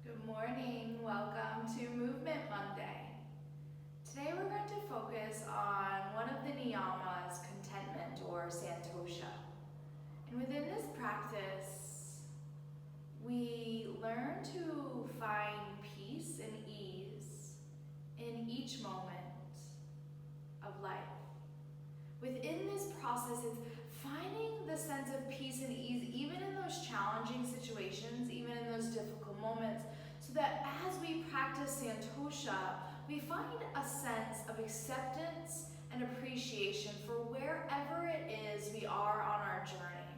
Good morning. Welcome to Movement Monday. Today we're going to focus on one of the Niyamas, Contentment or Santosha. And within this practice, we learn to find peace and ease in each moment of life. Within this process, it's finding the sense of peace and ease even in those challenging situations, even in those difficult moments, so that as we practice Santosha, we find a sense of acceptance and appreciation for wherever it is we are on our journey.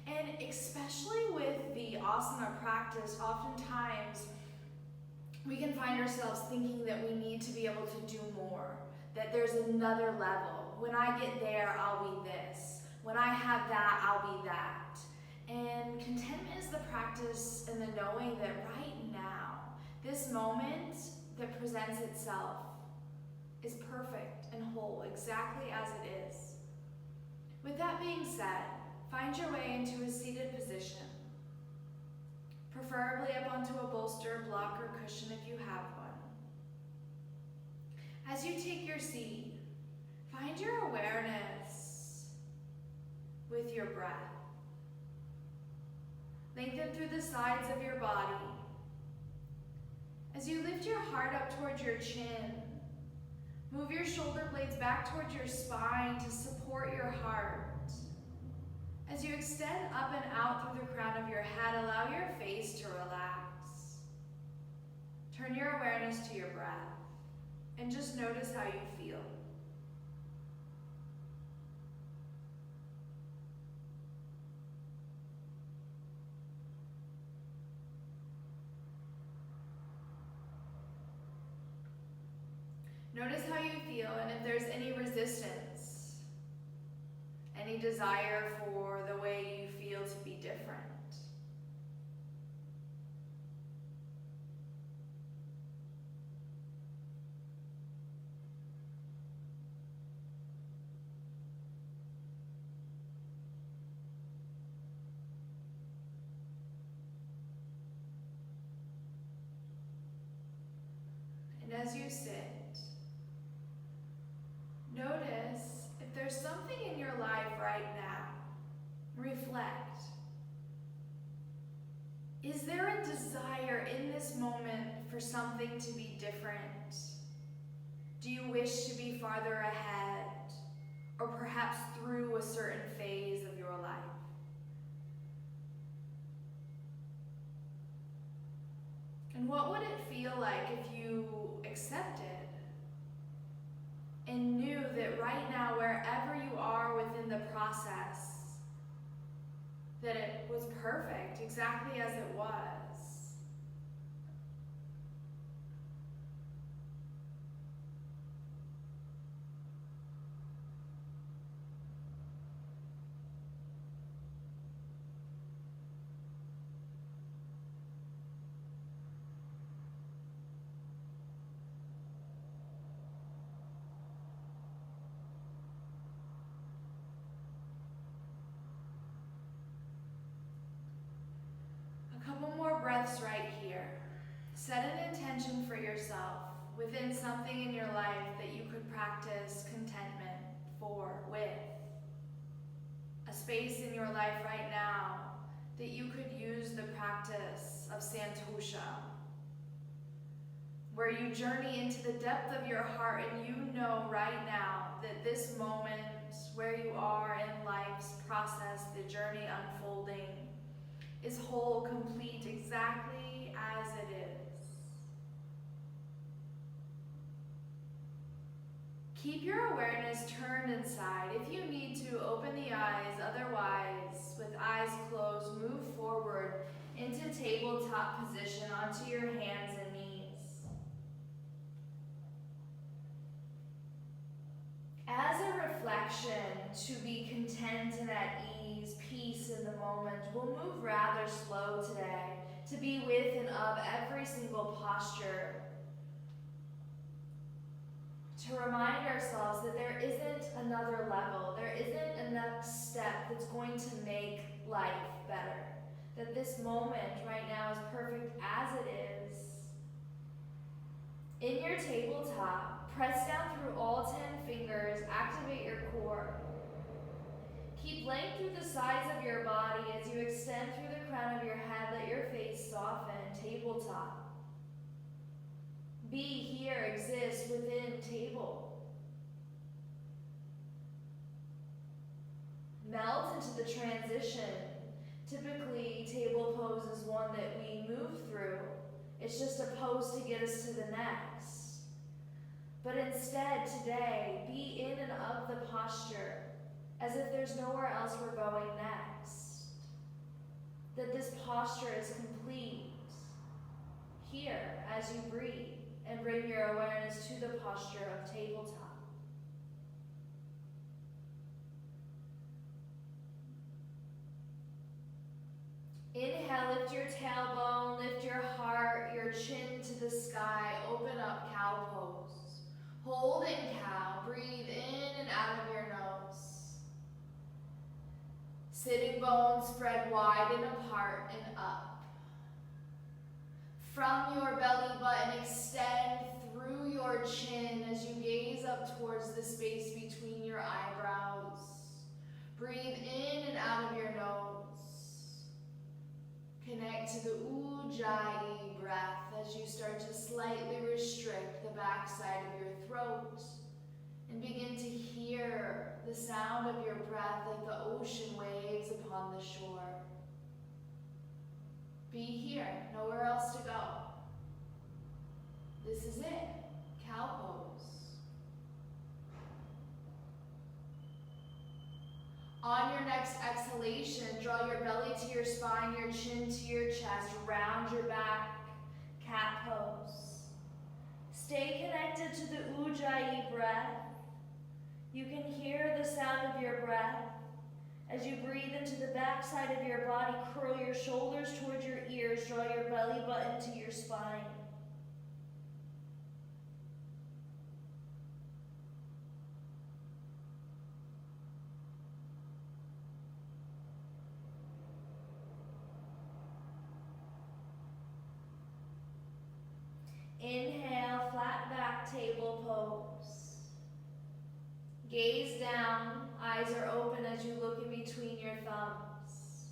And especially with the asana practice, oftentimes we can find ourselves thinking that we need to be able to do more, that there's another level. When I get there, I'll be this. When I have that, I'll be that. And contentment is the practice and the knowing that right now, this moment that presents itself is perfect and whole, exactly as it is. With that being said, find your way into a seated position, preferably up onto a bolster, block, or cushion if you have one. As you take your seat, find your awareness with your breath. Lengthen through the sides of your body. As you lift your heart up towards your chin, move your shoulder blades back towards your spine to support your heart. As you extend up and out through the crown of your head, allow your face to relax. Turn your awareness to your breath and just notice how you feel. Notice how you feel and if there's any resistance, any desire for the way you feel to be different. And as you sit, notice if there's something in your life right now. Reflect. Is there a desire in this moment for something to be different? Do you wish to be farther ahead, or perhaps through a certain phase of your life? And what would it feel like if you accepted and knew that right now, wherever you are within the process, that it was perfect, exactly as it was? A couple more breaths right here. Set an intention for yourself within something in your life that you could practice contentment with. A space in your life right now that you could use the practice of Santosha, where you journey into the depth of your heart and you know right now that this moment where you are in life's process, the journey unfolding, is whole, complete, exactly as it is. Keep your awareness turned inside. If you need to, open the eyes. Otherwise, with eyes closed, move forward into tabletop position onto your hands and knees. As a reflection to be content and at ease, peace in the moment, we'll move rather slow today to be with and of every single posture. To remind ourselves that there isn't another level, there isn't a next step that's going to make life better. That this moment right now is perfect as it is, In your tabletop, press down through all 10 fingers, activate your core. Keep length through the sides of your body as you extend through the crown of your head, let your face soften, tabletop. Be here, exist within table. Melt into the transition. Typically, table pose is one that we move through. It's just a pose to get us to the next. But instead, today, be in and of the posture, as if there's nowhere else we're going next. That this posture is complete. Here, as you breathe, and bring your awareness to the posture of tabletop. Inhale, lift your tailbone, lift your heart, your chin to the sky, open up cow pose. Hold in cow, breathe in and out of your nose. Sitting bones spread wide and apart and up. From your belly button, extend through your chin as you gaze up towards the space between your eyebrows. Breathe in and out of your nose. Connect to the Ujjayi breath as you start to slightly restrict the backside of your throat and begin to hear the sound of your breath like the ocean waves upon the shore. Be here, nowhere else to go. This is it, cow pose. On your next exhalation, draw your belly to your spine, your chin to your chest, round your back, cat pose. Stay connected to the Ujjayi breath. You can hear the sound of your breath. As you breathe into the backside of your body, curl your shoulders towards your ears, draw your belly button to your spine. Inhale, flat back table pose. Gaze down, eyes are open as you look in between your thumbs.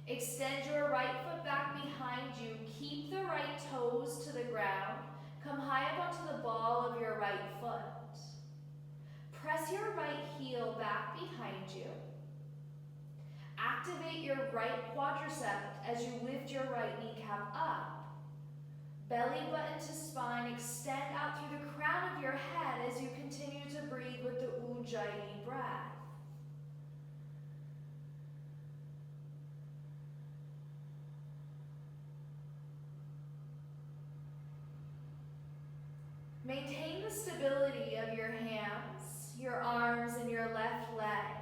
Extend your right foot back behind you. Keep the right toes to the ground. Come high up onto the ball of your right foot. Press your right heel back behind you. Activate your right quadricep as you lift your right kneecap up. Belly button to spine, extend out through the crown of your head as you continue to breathe with the Ujjayi breath. Maintain the stability of your hands, your arms, and your left leg.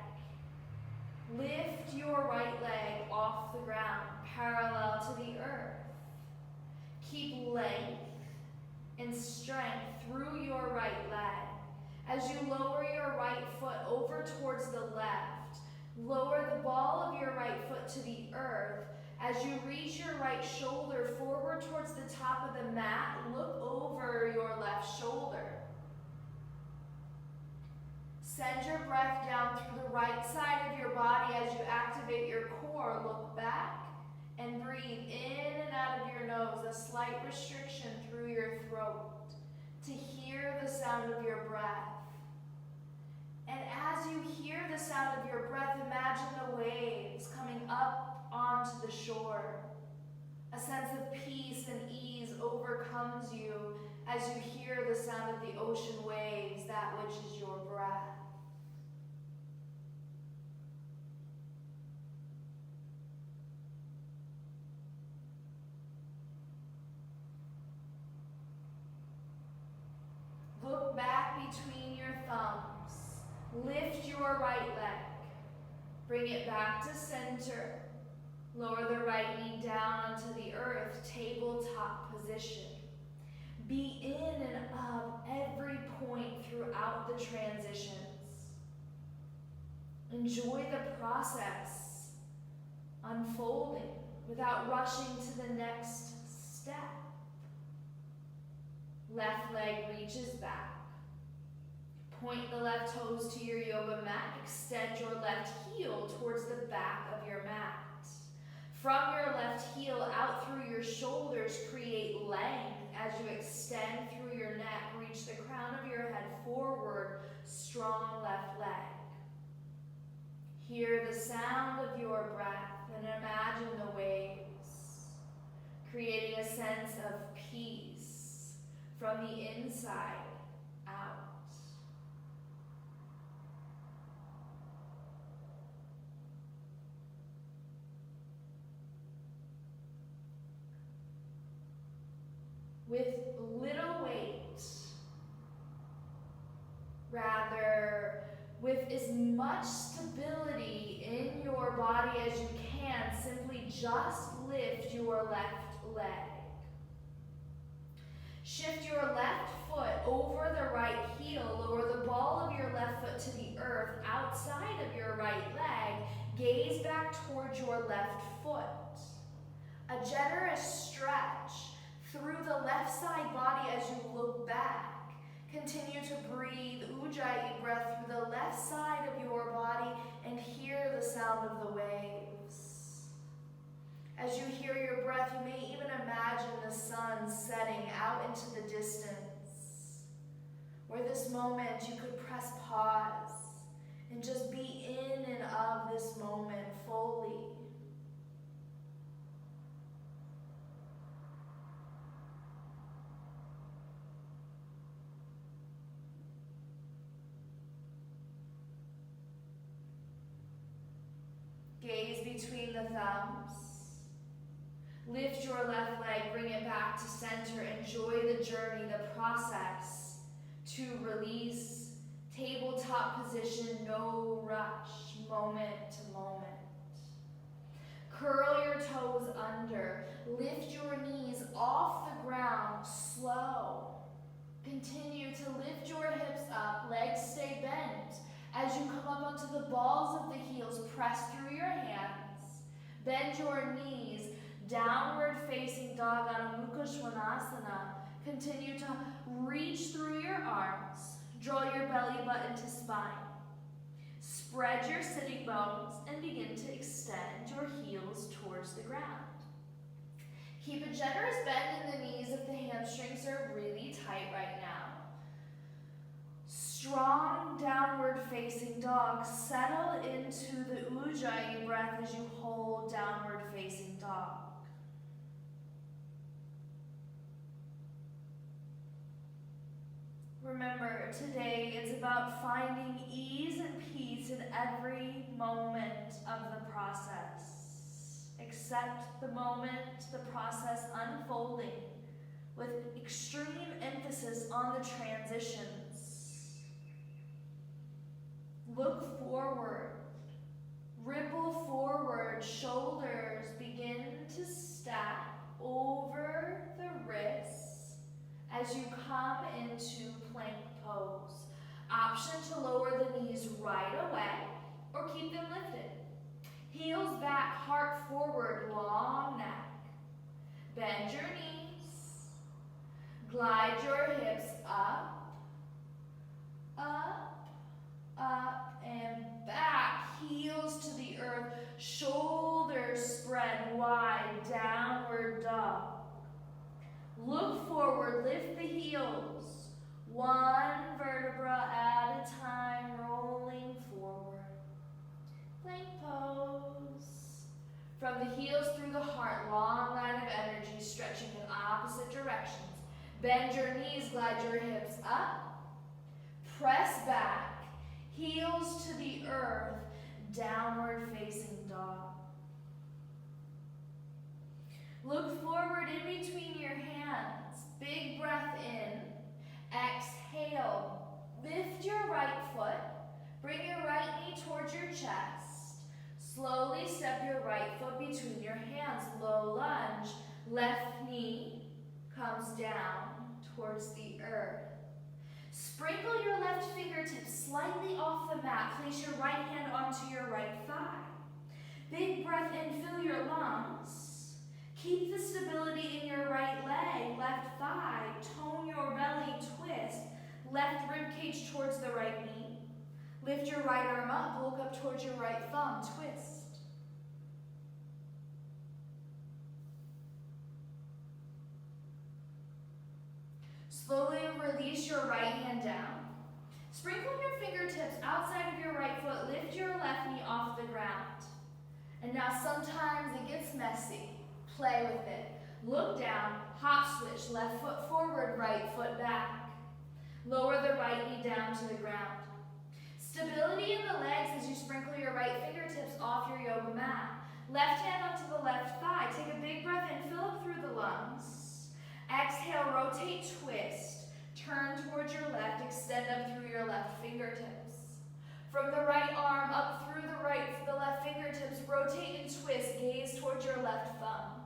Lift your right leg off the ground, parallel to the earth. Keep length and strength through your right leg. As you lower your right foot over towards the left, lower the ball of your right foot to the earth. As you reach your right shoulder forward towards the top of the mat, look over your left shoulder. Send your breath down through the right side of your body as you activate your core. Look back and breathe in and out of your nose, a slight restriction through your throat to hear the sound of your breath. And as you hear the sound of your breath, imagine the waves coming up onto the shore. A sense of peace and ease overcomes you as you hear the sound of the ocean waves, that which is your breath. Look back between your thumbs. Lift your right leg. Bring it back to center. Lower the right knee down onto the earth, tabletop position. Be in and of every point throughout the transitions. Enjoy the process unfolding without rushing to the next step. Left leg reaches back. Point the left toes to your yoga mat. Extend your left heel towards the back of your mat. From your left heel out through your shoulders, create length as you extend through your neck. Reach the crown of your head forward, strong left leg. Hear the sound of your breath and imagine the waves, creating a sense of peace from the inside out. With little weight, rather with as much stability in your body as you can, simply just lift your left leg. Shift your left foot over the right heel, lower the ball of your left foot to the earth outside of your right leg, gaze back towards your left foot. A generous stretch through the left side body as you look back. Continue to breathe Ujjayi breath through the left side of your body and hear the sound of the waves. As you hear your breath, you may even imagine the sun setting out into the distance, where this moment you could press pause and just be in and of this moment fully. Gaze between the thumbs. Lift your left leg, bring it back to center. Enjoy the journey, the process to release. Tabletop position, no rush, moment to moment. Curl your toes under. Lift your knees off the ground, slow. Continue to lift your hips up, legs stay bent. As you come up onto the balls of the heels, press through your hands. Bend your knees, downward facing dog on Mukha Svanasana. Continue to reach through your arms. Draw your belly button to spine. Spread your sitting bones and begin to extend your heels towards the ground. Keep a generous bend in the knees if the hamstrings are really tight right now. Strong downward facing dog. Settle into the Ujjayi breath as you hold downward facing dog. Remember, today is about finding ease and peace in every moment of the process. Accept the moment, the process unfolding with extreme emphasis on the transitions. Look forward, ripple forward, shoulders begin to stack over the wrists as you come into plank pose. Option to lower the knees right away or keep them lifted. Heels back, heart forward, long neck. Bend your knees. Glide your hips up, up, up, and back. Heels to the earth, shoulders spread wide, downward dog. Look forward, lift the heels. One vertebra at a time, rolling forward. Plank pose. From the heels through the heart, long line of energy, stretching in opposite directions. Bend your knees, glide your hips up. Press back, heels to the earth, downward facing dog. Look forward in between your hands. Big breath in. Exhale. Lift your right foot. Bring your right knee towards your chest. Slowly step your right foot between your hands. Low lunge. Left knee comes down towards the earth. Sprinkle your left fingertips slightly off the mat. Place your right hand onto your right thigh. Big breath in. Fill your lungs. Keep the stability in your right leg, left thigh. Tone your belly. left rib cage towards the right knee. Lift your right arm up, look up towards your right thumb, twist. Slowly release your right hand down. Sprinkle your fingertips outside of your right foot. Lift your left knee off the ground. And now sometimes it gets messy. Play with it. Look down, hop switch, left foot forward, right foot back. Lower the right knee down to the ground. Stability in the legs as you sprinkle your right fingertips off your yoga mat. Left hand onto the left thigh. Take a big breath in, fill up through the lungs. Exhale, rotate, twist. Turn towards your left, extend up through your left fingertips. From the right arm up through the left fingertips, rotate and twist, gaze towards your left thumb.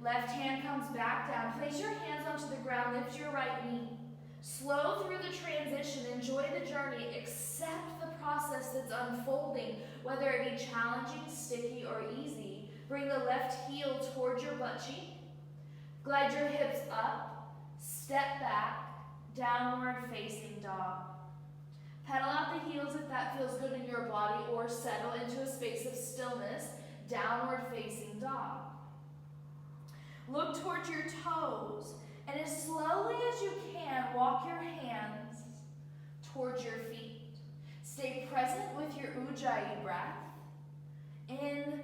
Left hand comes back down. Place your hands onto the ground, lift your right knee. Slow through the transition, enjoy the journey, accept the process that's unfolding, whether it be challenging, sticky, or easy. Bring the left heel towards your butt cheek. Glide your hips up, step back, downward facing dog. Pedal out the heels if that feels good in your body, or settle into a space of stillness, downward facing dog. Look towards your toes, and as slowly as you can, walk your hands towards your feet. Stay present with your Ujjayi breath. And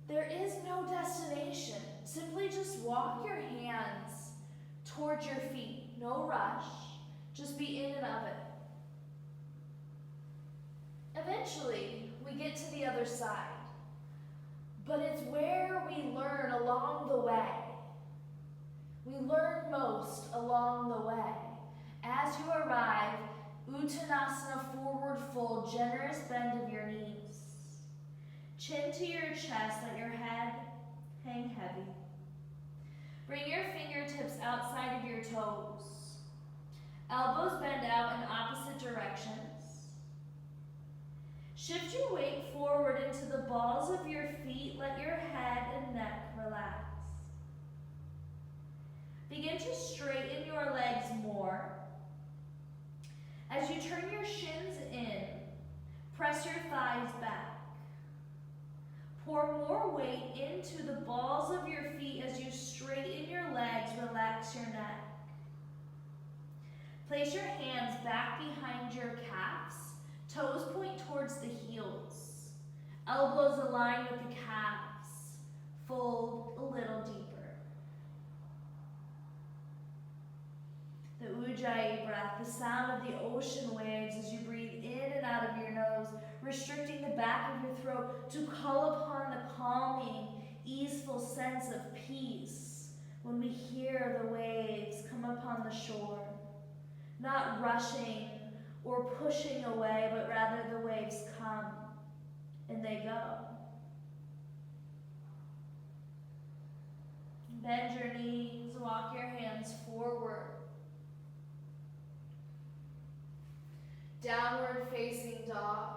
there is no destination. Simply just walk your hands towards your feet. No rush. Just be in and of it. Eventually, we get to the other side. But it's where we learn along the way. We learn most along the way. As you arrive, Uttanasana, forward fold, generous bend of your knees. Chin to your chest, let your head hang heavy. Bring your fingertips outside of your toes. Elbows bend out in opposite directions. Shift your weight forward into the balls of your feet. Let your head and neck relax. Begin to straighten your legs more. As you turn your shins in, press your thighs back. Pour more weight into the balls of your feet as you straighten your legs, relax your neck. Place your hands back behind your calves. Toes point towards the heels. Elbows align with the calves. Fold a little deeper. The Ujjayi breath, the sound of the ocean waves as you breathe in and out of your nose, restricting the back of your throat to call upon the calming, easeful sense of peace when we hear the waves come upon the shore. Not rushing or pushing away, but rather the waves come and they go. Bend your knees, walk your hands forward. Downward facing dog.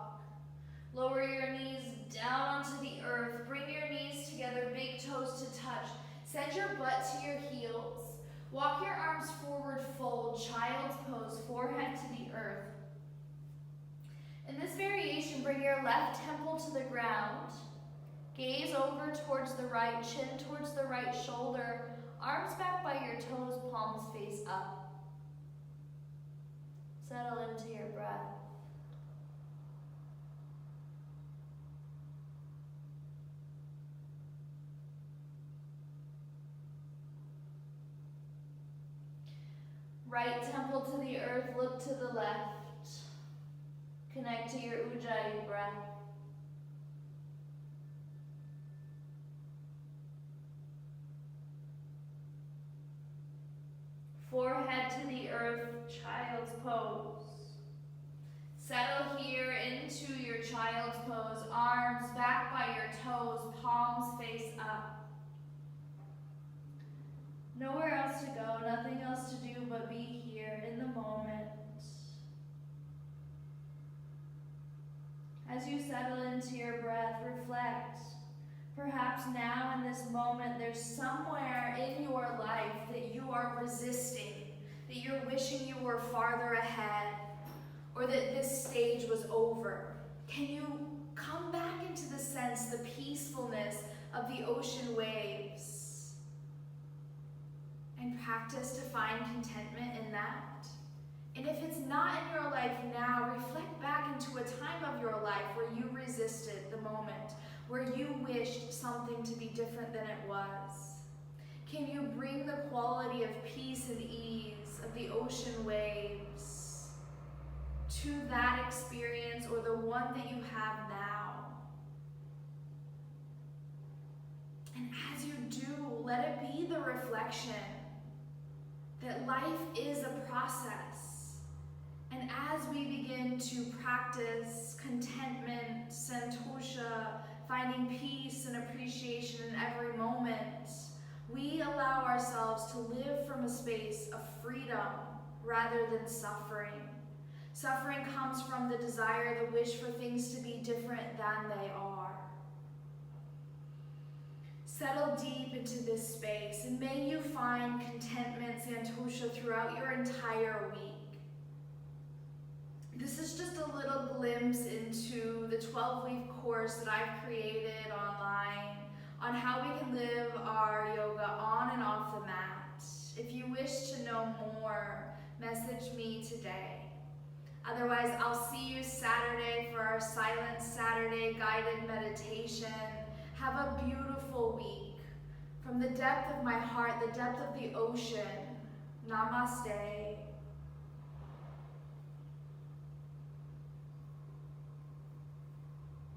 Lower your knees down onto the earth. Bring your knees together, big toes to touch. Send your butt to your heels. Walk your arms forward, fold, child's pose, forehead to the earth. In this variation, bring your left temple to the ground. Gaze over towards the right, chin towards the right shoulder. Arms back by your toes, palms face up. Settle into your breath. Right temple to the earth, look to the left. Connect to your Ujjayi breath. Forehead to the earth, child's pose. Settle here into your child's pose, arms back by your toes, palms face up. Nowhere else to go, nothing else to do but be here in the moment. As you settle into your breath, reflect. Perhaps now in this moment, there's somewhere in your life that you are resisting, that you're wishing you were farther ahead, or that this stage was over. Can you come back into the sense, the peacefulness of the ocean waves, and practice to find contentment in that? And if it's not in your life now, reflect back into a time of your life where you resisted the moment, where you wished something to be different than it was. Can you bring the quality of peace and ease of the ocean waves to that experience or the one that you have now? And as you do, let it be the reflection that life is a process. And as we begin to practice contentment, Santosha, finding peace and appreciation in every moment, we allow ourselves to live from a space of freedom rather than suffering. Suffering comes from the desire, the wish for things to be different than they are. Settle deep into this space, and may you find contentment, Santosha, throughout your entire week. This is just a little glimpse into the 12-week course that I've created online on how we can live our yoga on and off the mat. If you wish to know more, message me today. Otherwise, I'll see you Saturday for our Silent Saturday guided meditation. Have a beautiful week. From the depth of my heart, the depth of the ocean, namaste.